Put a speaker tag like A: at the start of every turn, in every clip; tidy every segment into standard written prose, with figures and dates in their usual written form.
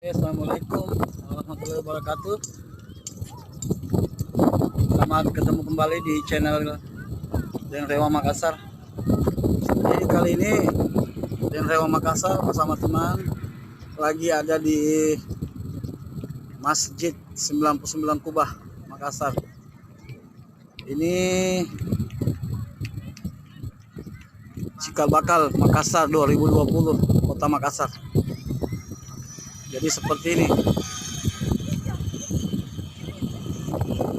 A: Assalamualaikum warahmatullahi wabarakatuh. Selamat ketemu kembali di channel Den Rewa Makassar. Jadi kali ini Den Rewa Makassar bersama teman lagi ada di Masjid 99 Kubah Makassar. Ini Cikal Bakal Makassar 2020, Kota Makassar. Jadi seperti ini.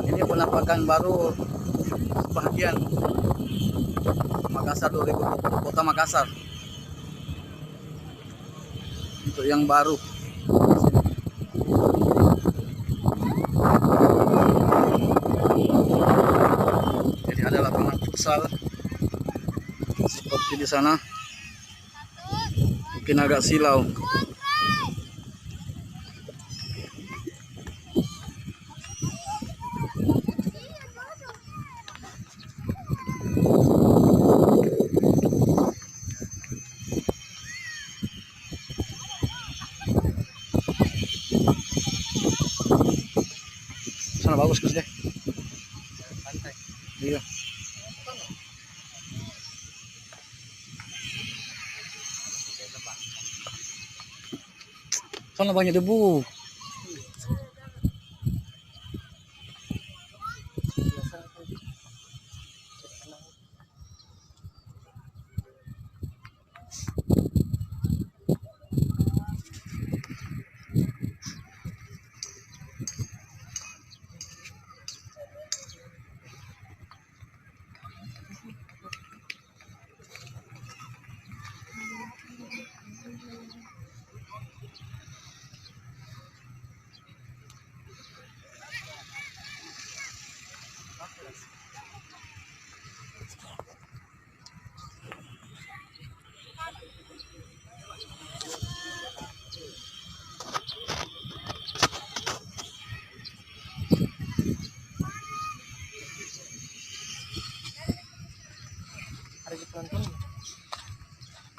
A: Ini penampakan baru sebagian Makassar 2020, Kota Makassar. Untuk yang baru. Jadi ada lapangan futsal seperti di sana. Mungkin agak silau. Sana bagus Gus deh. Pantai. Iya. Sana banyak debu.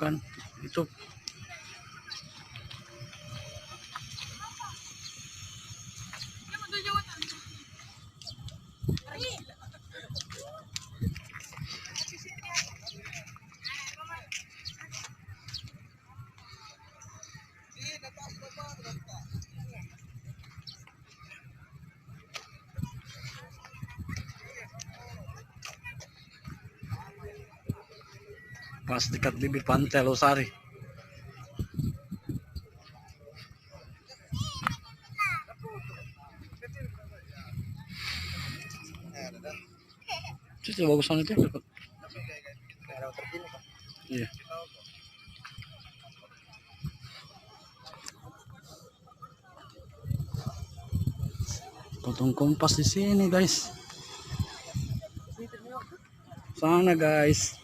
A: Kan itu pas dekat bibir pantai Losari. Itu bagusan itu. Iya. Potong kompas di sini, guys. Sana, guys.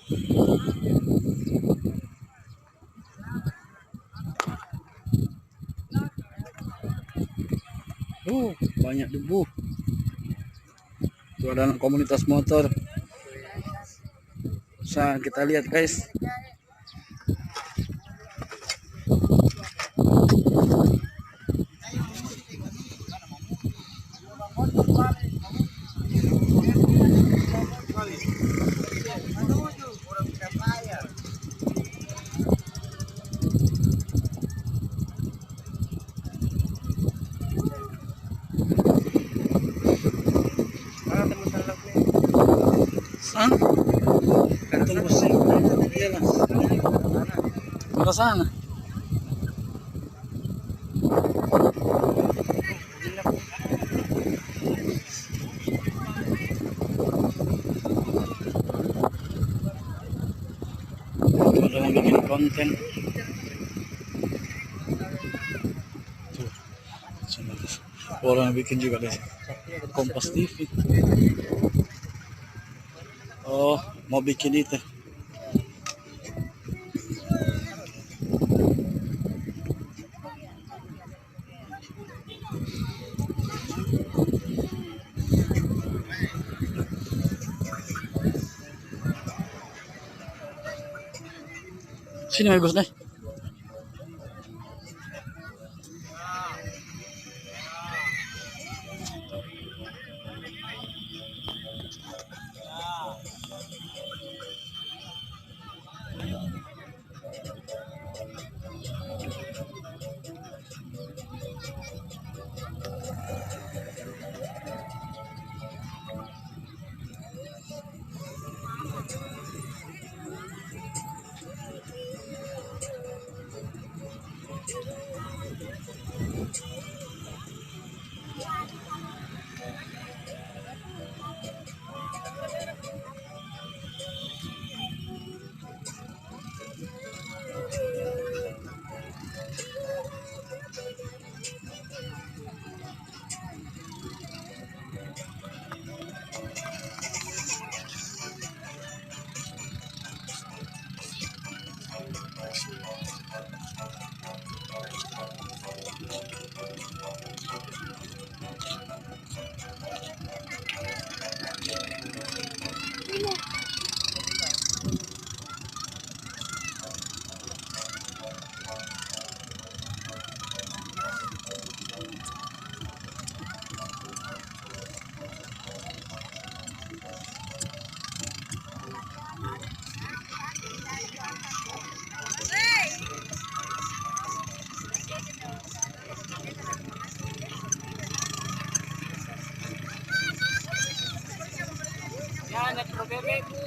A: Banyak debu. Itu ada komunitas motor. Nah, kita lihat, guys. Sana. Tunggu sih. Iyalah. Ke sana. Ada yang bikin konten. Tuh. Orang bikin juga deh. Kompas TV. Oh, mau bikin itu. Sini bagus deh. Ya, Metro Bebek.